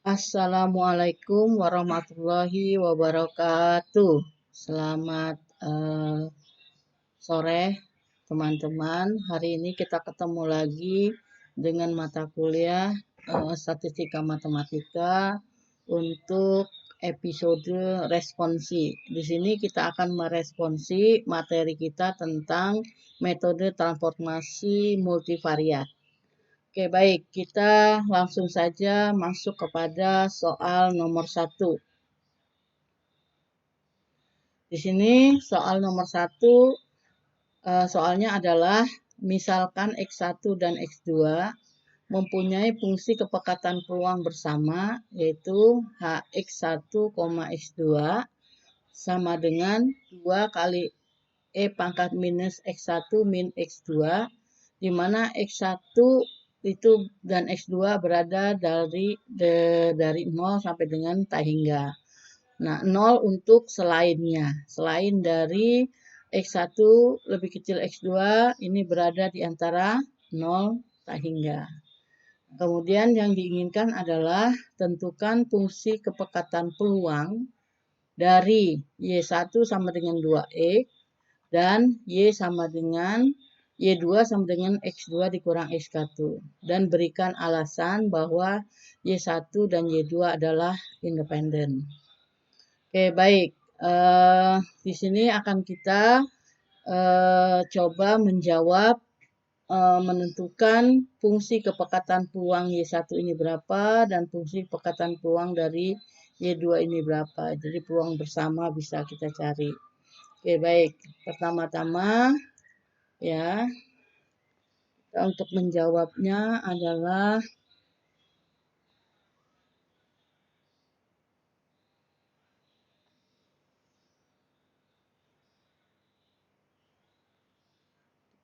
Assalamualaikum warahmatullahi wabarakatuh. Selamat sore teman-teman. Hari ini kita ketemu lagi dengan mata kuliah Statistika Matematika untuk episode responsi. Di sini kita akan meresponsi materi kita tentang metode transformasi multivariat. Oke, baik. Kita langsung saja masuk kepada soal nomor 1. Di sini soal nomor 1, soalnya adalah misalkan X1 dan X2 mempunyai fungsi kepekatan peluang bersama, yaitu Hx1, X2 sama dengan 2 kali E pangkat minus X1 min X2, di mana X1 itu dan X2 berada dari 0 sampai dengan tak hingga. Nah, 0 untuk selainnya. Selain dari X1 lebih kecil X2, ini berada di antara 0 tak hingga. Kemudian yang diinginkan adalah tentukan fungsi kepekatan peluang dari Y1 sama dengan 2X dan Y sama dengan Y2 sama dengan X2 dikurang X1. Dan berikan alasan bahwa Y1 dan Y2 adalah independen. Oke, baik. Di sini akan kita coba menjawab menentukan fungsi kepekatan peluang Y1 ini berapa dan fungsi kepekatan peluang dari Y2 ini berapa. Jadi peluang bersama bisa kita cari. Oke, baik. Pertama-tama ya, untuk menjawabnya adalah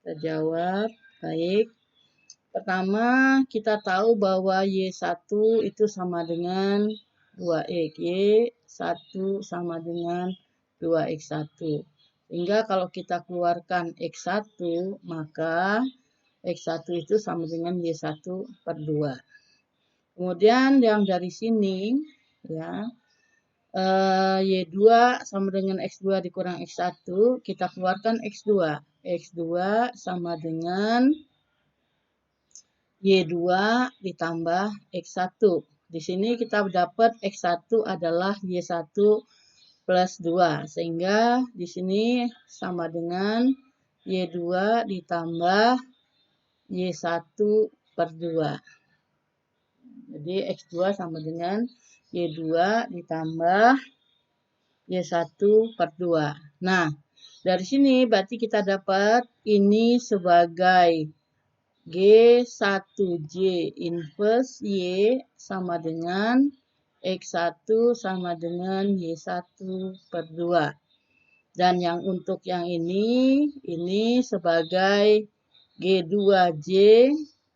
kita jawab. Baik. Pertama, kita tahu bahwa Y1 itu sama dengan 2X. Y1 sama dengan 2X1. Sehingga kalau kita keluarkan X1, maka X1 itu sama dengan Y1 per 2. Kemudian yang dari sini, ya, Y2 sama dengan X2 dikurang X1, kita keluarkan X2. X2 sama dengan Y2 ditambah X1. Di sini kita dapat X1 adalah Y1 plus 2. Sehingga di sini sama dengan Y2 ditambah Y1 per 2. Jadi X2 sama dengan Y2 ditambah Y1 per 2. Nah, dari sini berarti kita dapat ini sebagai G1J inverse Y sama dengan X1 sama dengan Y1 per 2. Dan yang untuk yang ini sebagai G2J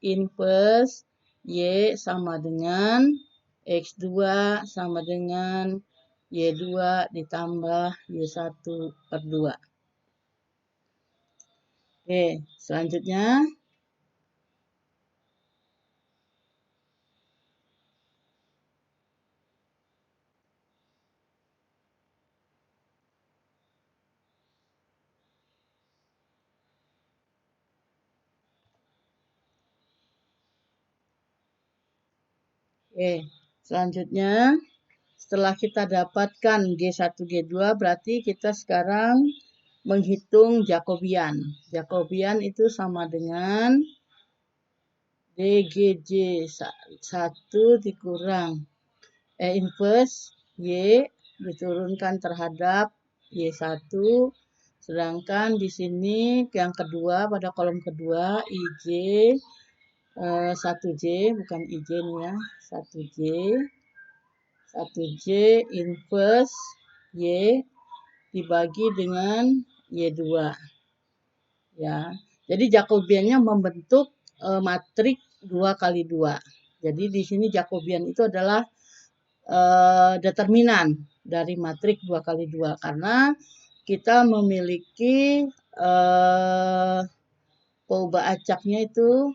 inverse Y sama dengan X2 sama dengan Y2 ditambah Y1 per 2. Oke, selanjutnya. Oke, selanjutnya setelah kita dapatkan G1, G2 berarti kita sekarang menghitung Jacobian. Jacobian itu sama dengan DGJ 1 dikurang inverse Y diturunkan terhadap Y1. Sedangkan di sini yang kedua pada kolom kedua IJ 1J bukan IJ nih ya, 1J inverse Y dibagi dengan Y2. Ya. Jadi Jacobiannya membentuk matrik 2 kali 2. Jadi di sini Jacobian itu adalah determinan dari matrik 2 kali 2 karena kita memiliki peubah acaknya itu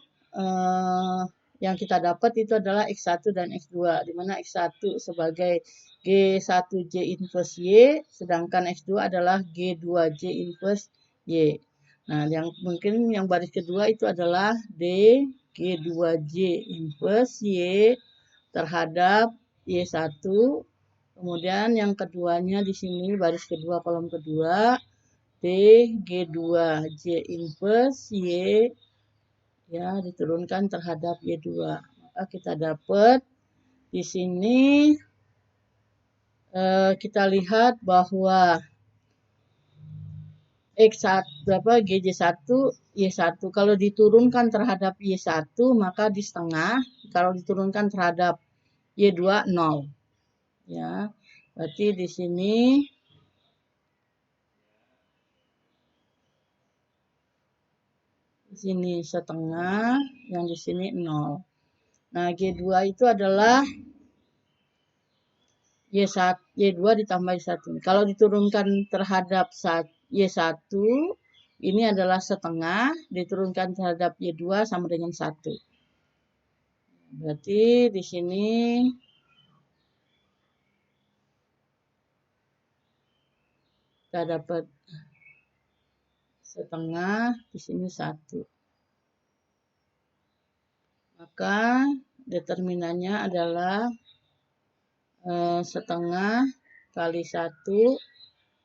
yang kita dapat itu adalah X1 dan X2, di mana X1 sebagai G1J inverse Y, sedangkan X2 adalah G2J inverse Y. Nah, yang mungkin yang baris kedua itu adalah D G2J inverse Y terhadap Y1. Kemudian yang keduanya di sini baris kedua kolom kedua D G2J inverse Y ya diturunkan terhadap Y2. Maka kita dapat di sini kita lihat bahwa X1 GJ1 Y1 kalau diturunkan terhadap Y1 maka di setengah, kalau diturunkan terhadap Y2 0. Ya. Berarti di sini setengah, yang di sini 0. Nah, G2 itu adalah Y2 ditambah Y1. Kalau diturunkan terhadap Y1, ini adalah setengah, diturunkan terhadap Y2 sama dengan 1. Berarti di sini kita dapat setengah, di sini 1. Maka determinannya adalah setengah kali 1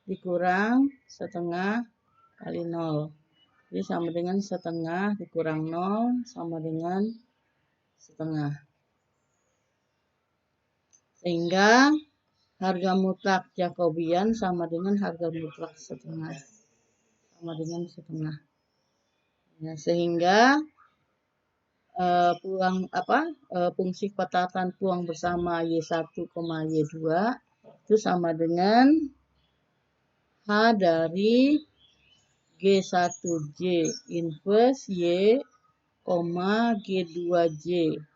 dikurang setengah kali 0. Jadi sama dengan setengah dikurang 0 sama dengan setengah. Sehingga harga mutlak Jacobian sama dengan harga mutlak setengah. Sama dengan setengah. Ya, sehingga fungsi kepekatan peluang bersama Y1, Y2 itu sama dengan H dari G1J inverse Y, G2J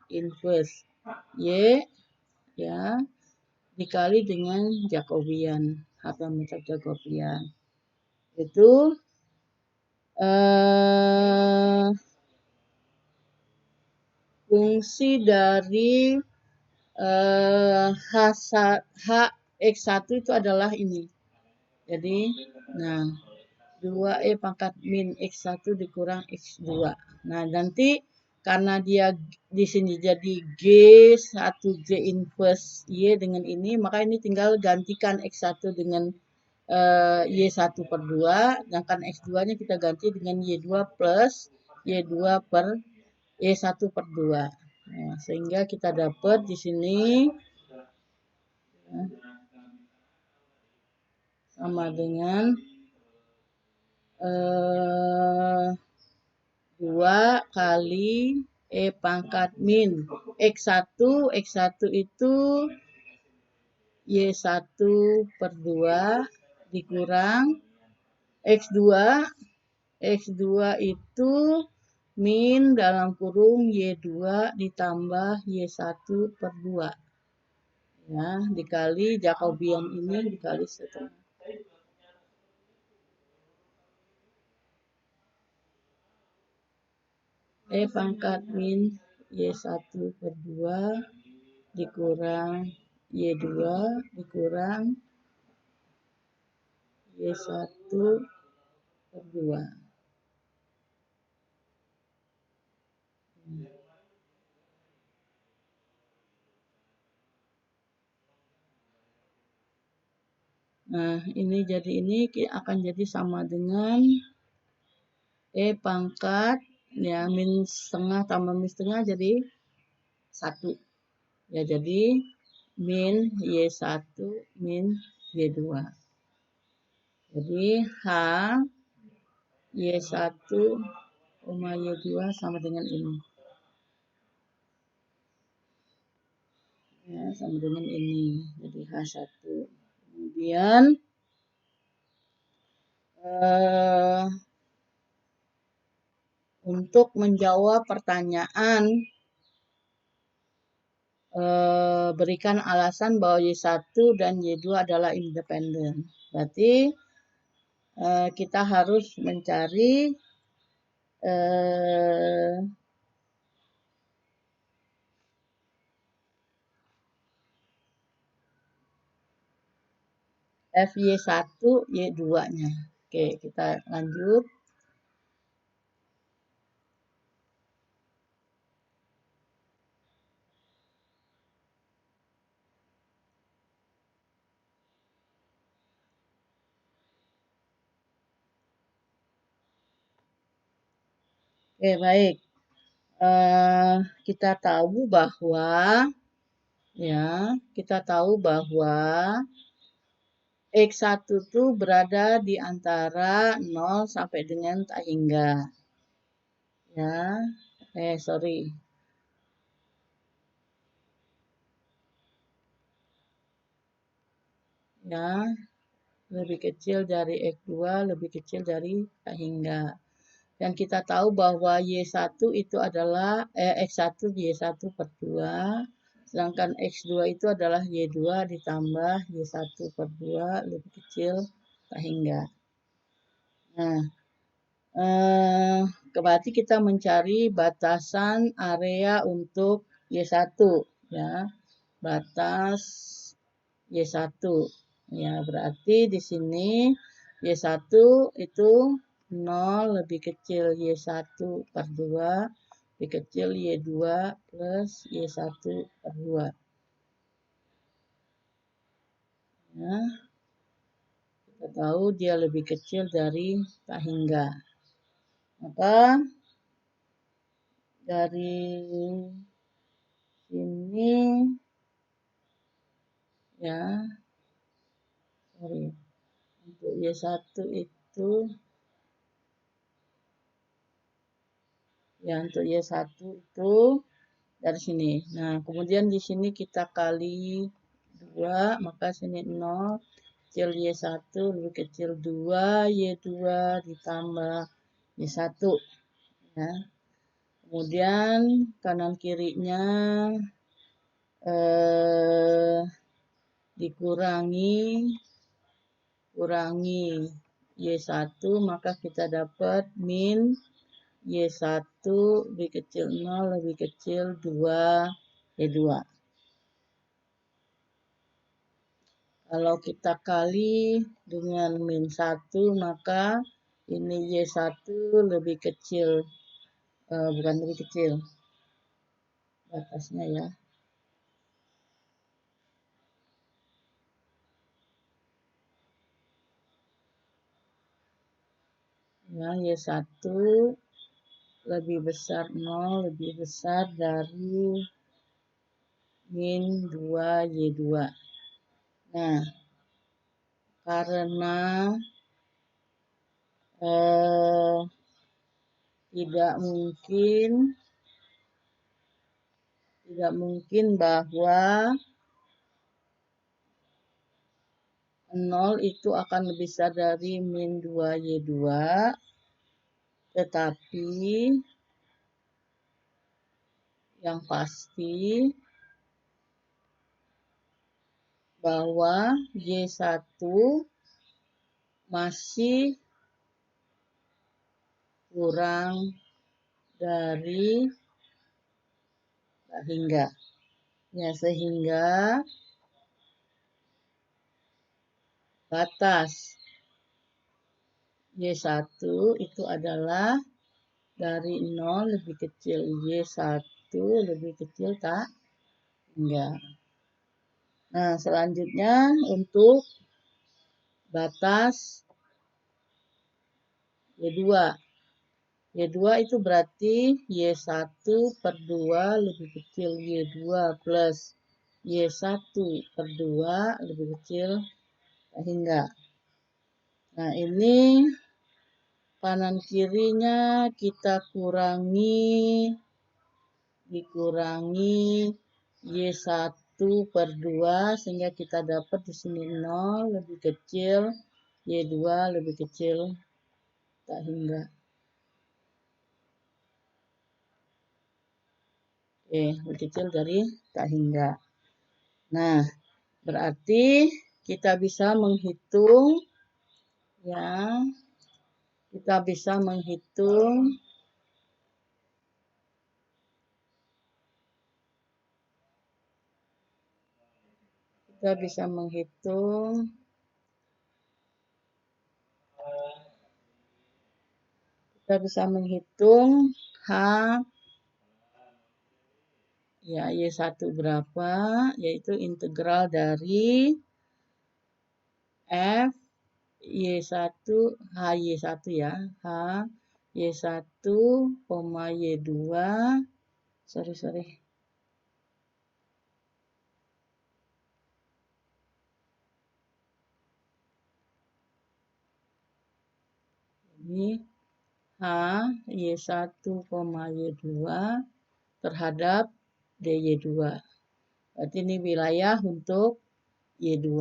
inverse Y ya dikali dengan Jacobian, harga mutlak Jacobian. Itu fungsi dari X1 itu adalah ini. Jadi, nah, 2E pangkat min X1 dikurang X2. Nah, nanti karena dia di sini jadi G1J inverse Y dengan ini, maka ini tinggal gantikan X1 dengan Y1 per 2, sedangkan X2-nya kita ganti dengan Y2 plus Y2 per Y1 per 2. Nah, sehingga kita dapat di sini sama dengan 2 kali E pangkat min X1 itu Y1 per 2 dikurang X2 itu min dalam kurung Y2 ditambah Y1 per 2. Ya, dikali Jacobian ini dikali setengah. E pangkat min Y1 per 2 dikurang Y2 dikurang Y1 per 2. Nah, ini akan jadi sama dengan E pangkat ya min setengah tambah min setengah jadi 1. Ya jadi min Y1 min Y2. Jadi H Y1, Y2 sama dengan ini. Ya, sama dengan ini. Jadi H1. Kemudian untuk menjawab pertanyaan berikan alasan bahwa Y1 dan Y2 adalah independen. Berarti kita harus mencari FY1, Y2-nya. Oke, kita lanjut. Oke, baik. Kita tahu bahwa ya, kita tahu bahwa X1 itu berada di antara 0 sampai dengan tak hingga. Ya, sorry. Ya, lebih kecil dari X2, lebih kecil dari tak hingga. Dan kita tahu bahwa Y1 itu adalah X1 Y1 per 2, sedangkan X2 itu adalah Y2 ditambah Y1 per 2 lebih kecil tak hingga. Nah, berarti kita mencari batasan area untuk Y1 ya. Batas Y1. Ya, berarti di sini Y1 itu 0 lebih kecil Y1 per 2 lebih kecil Y2 plus Y1 per 2. Ya, kita tahu dia lebih kecil dari tak hingga. Maka dari sini ya, sorry, untuk Y1 itu ya untuk Y1 itu dari sini. Nah, kemudian di sini kita kali 2, maka sini 0, kecil Y1 lebih kecil 2, Y2 ditambah Y1. Ya. Kemudian kanan kirinya dikurangi Y1, maka kita dapat min Y1 lebih kecil 0 lebih kecil 2 Y2. Kalau kita kali dengan min 1, maka ini Y1 lebih kecil, bukan lebih kecil, batasnya ya. Ya, Y1 lebih besar 0, lebih besar dari min 2 Y2. Nah, karena tidak mungkin bahwa 0 itu akan lebih besar dari min 2 Y2, tetapi yang pasti bahwa Y1 masih kurang dari tak hingga. Ya, sehingga batas Y1 itu adalah dari 0 lebih kecil Y1 lebih kecil tak hingga. Nah, selanjutnya untuk batas Y2. Y2 itu berarti Y1 per 2 lebih kecil Y2 plus Y1 per 2 lebih kecil hingga. Nah, ini kanan kirinya kita dikurangi Y1 per 2 sehingga kita dapat di sini 0 lebih kecil Y2 lebih kecil tak hingga. Lebih kecil dari tak hingga. Nah, berarti kita bisa menghitung ya. Kita bisa menghitung Kita bisa menghitung H, ya Y1 berapa, yaitu integral dari F Y1, HY1 ya, H Y1, Y2, sorry. Ini H Y1, Y2 terhadap DY2. Berarti ini wilayah untuk Y2.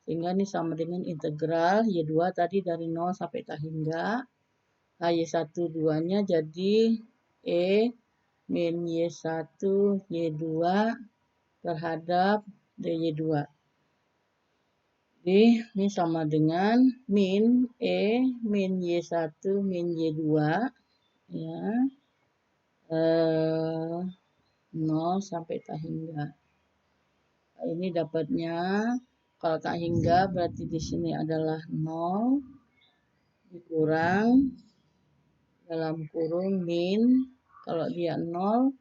Sehingga ini sama dengan integral Y2 tadi dari 0 sampai tak hingga. Y1 2-nya jadi E min Y1 Y2 terhadap DY2. Jadi ini sama dengan min E min Y1 min Y2 ya. 0 sampai tak hingga. Nah, ini dapatnya kalau tak hingga berarti di sini adalah 0 dikurang dalam kurung min, kalau dia 0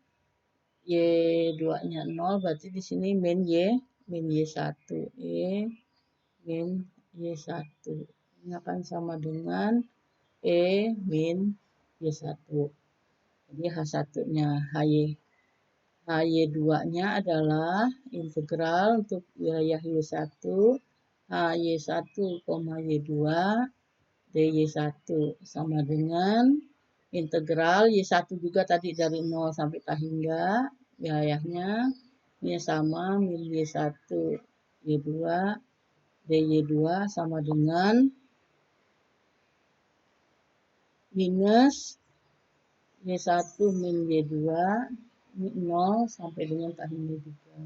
Y2-nya 0 berarti di sini min Y1 min Y1. Ini akan sama dengan E min Y1. Jadi H1-nya HY2-nya adalah integral untuk wilayah Y1 HY1, Y2 DY1 sama dengan integral Y1 juga tadi dari 0 sampai tak hingga wilayahnya ini sama min Y1 Y2 DY2 sama dengan minus Y1 min Y2 ini 0 sampai dengan tak hingga juga.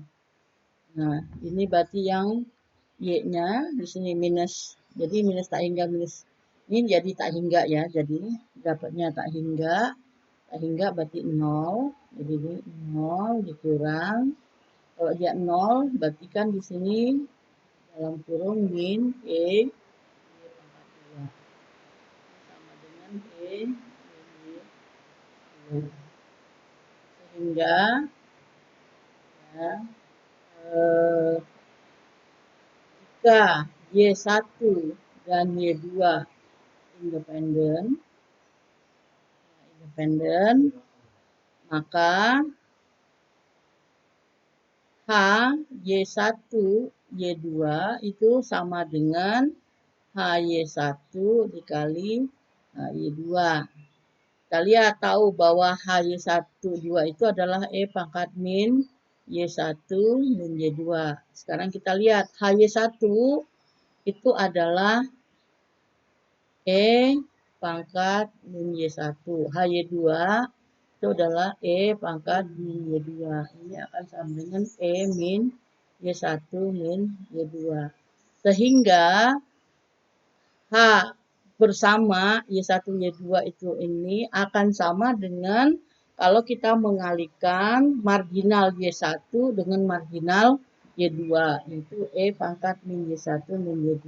Nah, ini berarti yang Y-nya di sini minus. Jadi minus tak hingga minus. Ini jadi tak hingga ya. Jadi dapatnya tak hingga. Tak hingga berarti 0. Jadi ini 0 dikurang. Kalau dia 0 berarti kan di sini dalam kurung min E pangkat 2. Sama dengan E min Y2. Sehingga ya, jika Y1 dan Y2 independen, maka H Y1 Y2 itu sama dengan HY1 dikali HY2. Kita lihat tahu bahwa HY1 2 itu adalah E pangkat min Y1 min Y2. Sekarang kita lihat HY1 itu adalah E pangkat min Y1. HY2 itu adalah E pangkat min Y2. Ini akan sama dengan E min Y1 min Y2. Sehingga H bersama Y1, Y2 itu ini akan sama dengan kalau kita mengalihkan marginal Y1 dengan marginal Y2. Yaitu E pangkat min Y1 min Y2.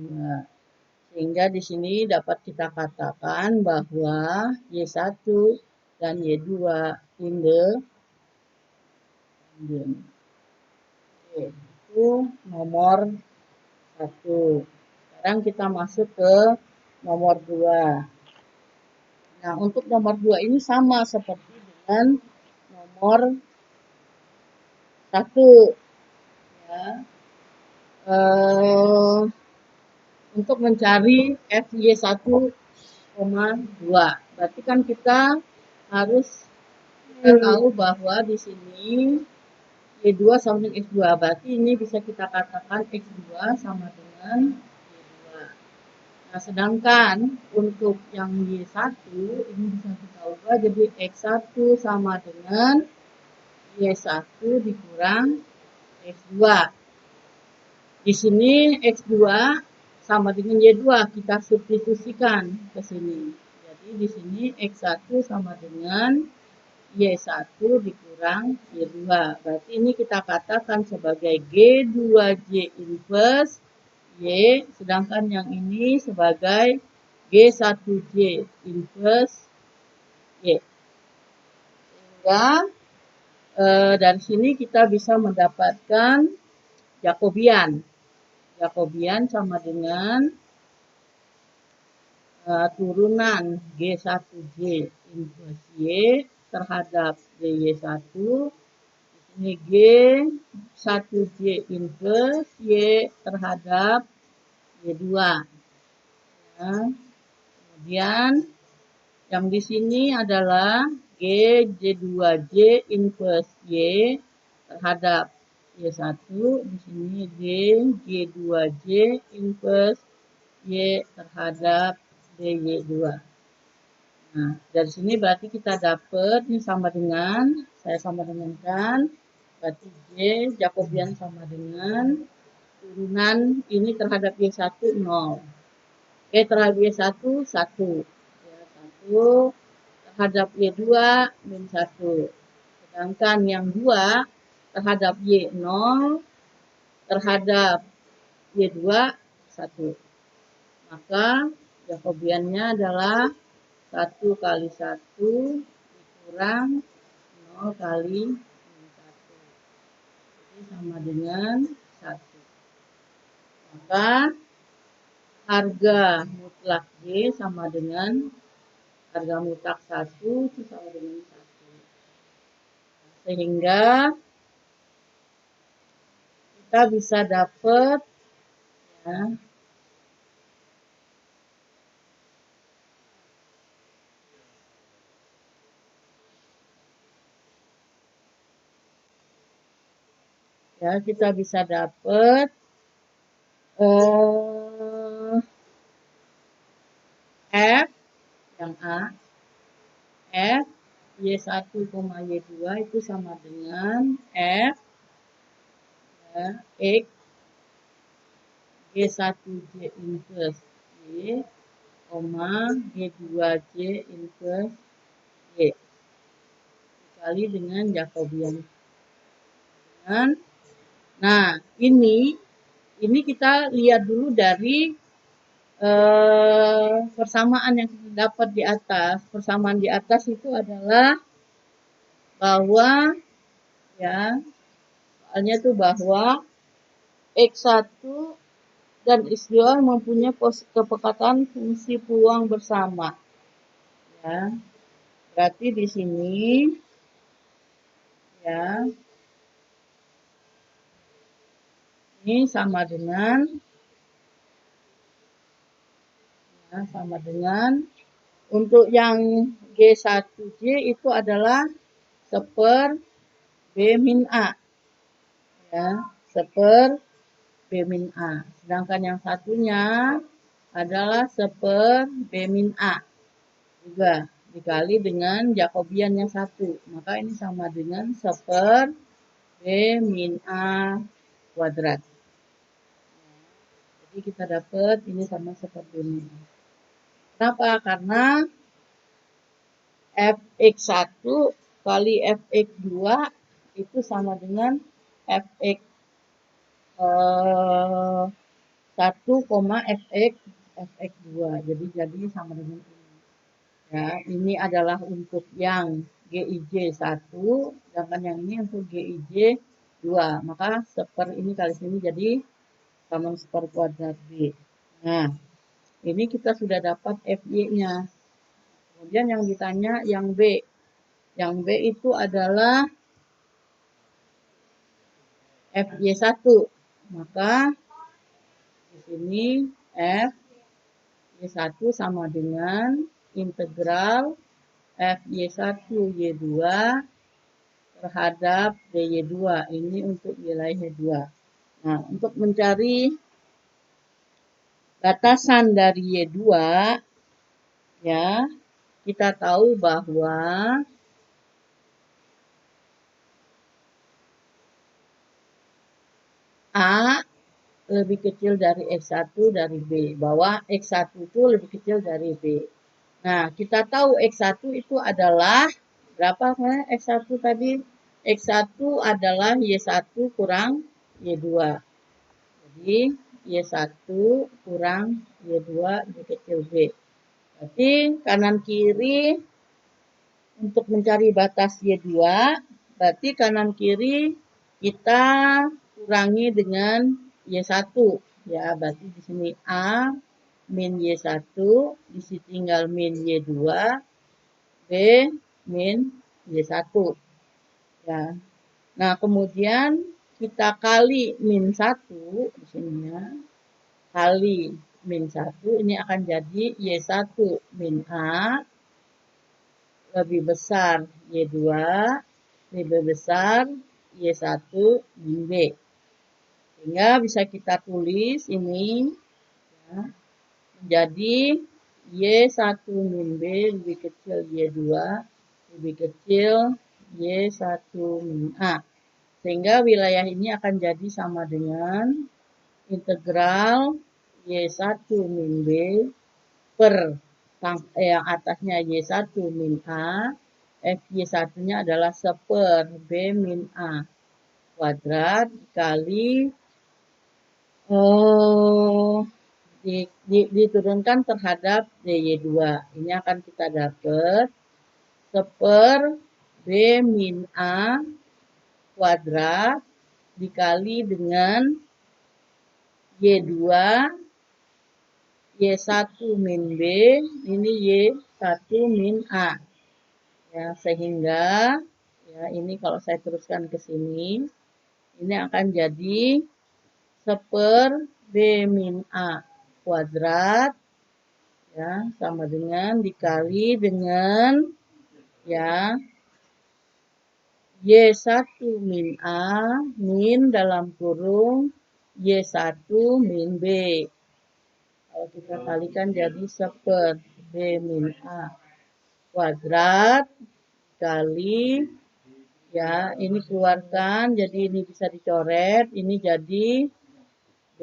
Sehingga di sini dapat kita katakan bahwa Y1 dan Y2 independen. Itu nomor 1. Sekarang kita masuk ke nomor 2. Nah, untuk nomor 2 ini sama seperti dengan nomor 1. Ya. Untuk mencari FY1,2. Berarti kan kita harus tahu bahwa di sini Y2 sama dengan X2. Berarti ini bisa kita katakan X2 sama dengan Y2. Nah, sedangkan untuk yang Y1 ini bisa kita ubah jadi X1 sama dengan Y1 dikurang X2. Di sini X2 sama dengan Y2 kita substitusikan ke sini. Jadi di sini X1 sama dengan Y1 dikurang Y2. Berarti ini kita katakan sebagai G2J inverse Y, sedangkan yang ini sebagai G1J inverse Y. Sehingga dari sini kita bisa mendapatkan Jacobian. Jacobian sama dengan turunan G1J inverse Y terhadap DY1. Ini G1J inverse Y terhadap Y2. Ya. Kemudian yang di sini adalah G2J inverse Y terhadap Y1. Di sini G2J inverse Y terhadap DY2. Nah, dari sini berarti kita dapat ini sama dengan, saya sama dengan kan, berarti J Jacobian sama dengan turunan ini terhadap Y1 0. Terhadap Y1 1. Ya, 1 terhadap Y2 min 1. Sedangkan yang 2 terhadap Y0 terhadap Y2 1. Maka Jacobiannya adalah 1 kali 1 dikurang 0 kali 1. Jadi sama dengan 1. Maka harga mutlak G sama dengan harga mutlak 1 itu sama dengan 1. Sehingga kita bisa dapat ya kita bisa dapat F yang A, F Y1, Y2 itu sama dengan F ya, X G1J inverse Y, G2J inverse Y dikali dengan Jacobian. Nah, ini kita lihat dulu dari persamaan yang kita dapat di atas. Persamaan di atas itu adalah bahwa ya soalnya itu bahwa X1 dan X2 mempunyai kepekatan fungsi peluang bersama. Ya. Berarti di sini ya ini sama dengan untuk yang G1J itu adalah seper B min A. Ya, seper B min A. Sedangkan yang satunya adalah seper B min A. Juga dikali dengan Jacobian yang 1. Maka ini sama dengan seper B min A kuadrat. Jadi kita dapat ini sama seper B min A. Kenapa? Karena Fx1 kali Fx2 itu sama dengan Fx 1, Fx2. Jadi sama dengan ini. Ya, ini adalah untuk yang GIJ 1, sedangkan yang ini untuk GIJ 2. Maka seper ini kali sini jadi sama seper kuadrat B. Nah, ini kita sudah dapat FY-nya. Kemudian yang ditanya yang B. Yang B itu adalah FY1. Maka di sini FY1 sama dengan integral FY1 Y2 terhadap DY2. Ini untuk wilayah Y2. Nah, untuk mencari batasan dari Y2, ya, kita tahu bahwa A lebih kecil dari X1 dari B. Bahwa X1 itu lebih kecil dari B. Nah, kita tahu X1 itu adalah berapa X1 tadi? X1 adalah Y1 kurang Y2. Jadi, Y1 kurang Y2 lebih kecil B. Berarti kanan kiri untuk mencari batas Y2, berarti kanan kiri kita kurangi dengan Y1. Ya, berarti di sini A min Y1, di sini tinggal min Y2, B min Y1. Ya. Nah, kemudian kita kali min 1 di sini ya. Kali min 1 ini akan jadi Y1 min A lebih besar Y2 lebih besar Y1 min B. Sehingga bisa kita tulis ini ya, menjadi Y1 min B lebih kecil Y2 lebih kecil Y1 min A. Sehingga wilayah ini akan jadi sama dengan integral Y1 min B per yang atasnya Y1 min A, FY1-nya adalah seper B min A kuadrat dikali diturunkan terhadap DY2. Ini akan kita dapat seper B min A kuadrat dikali dengan Y2 Y1 min B, ini Y1 min A. Ya, sehingga ya ini kalau saya teruskan ke sini, ini akan jadi seper B min A kuadrat ya sama dengan dikali dengan ya Y1 min A min dalam kurung Y1 min B. Kalau kita kalikan jadi seper B min A kuadrat kali ya ini keluarkan jadi ini bisa dicoret ini jadi B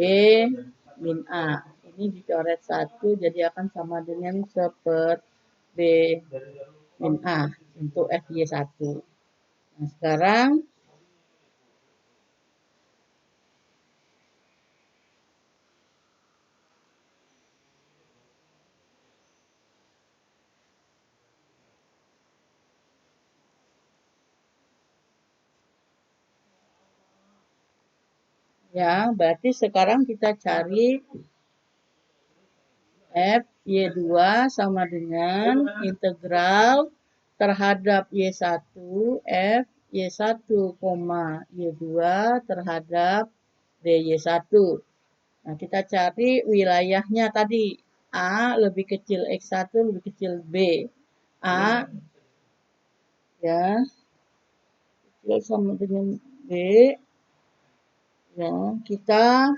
min A ini dicoret 1 jadi akan sama dengan seper B min A untuk FY1. Nah sekarang ya berarti sekarang kita cari F Y2 sama dengan integral terhadap Y1 F Y1, Y2 terhadap DY1. Nah, kita cari wilayahnya tadi. A lebih kecil X1 lebih kecil B. A ya kecil sama dengan B. Ya, kita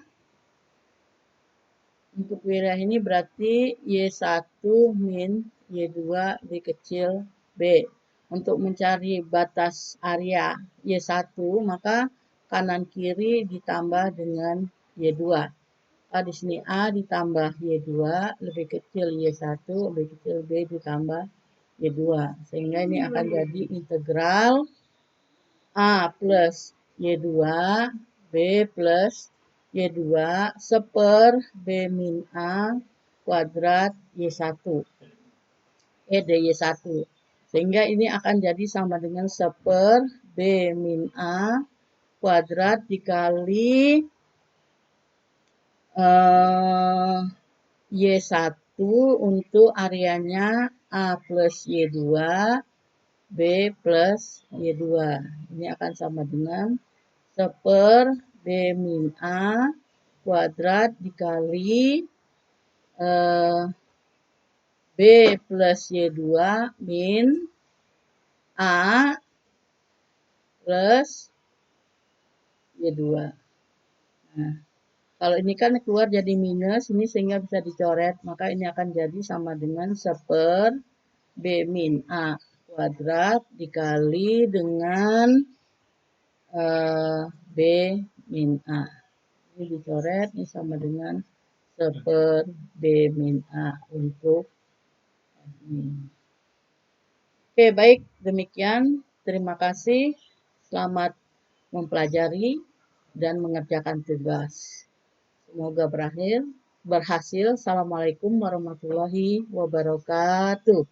untuk wilayah ini berarti Y1 min Y2 lebih kecil B. Untuk mencari batas area Y1, maka kanan kiri ditambah dengan Y2. Di sini A ditambah Y2 lebih kecil Y1 lebih kecil B ditambah Y2. Sehingga ini akan jadi integral A plus Y2 B plus Y2 seper B min A kuadrat Y1 DY1. Sehingga ini akan jadi sama dengan seper B min A kuadrat dikali Y1 untuk areanya A plus Y2 B plus Y2. Ini akan sama dengan seper B min A kuadrat dikali B plus Y2 min A plus Y2. Nah, kalau ini kan keluar jadi minus, ini sehingga bisa dicoret, maka ini akan jadi sama dengan seper B min A kuadrat dikali dengan B min A. Ini dicoret, ini sama dengan seper B min A untuk ini. Oke, baik. Demikian. Terima kasih. Selamat mempelajari dan mengerjakan tugas. Semoga berhasil. Assalamualaikum warahmatullahi wabarakatuh.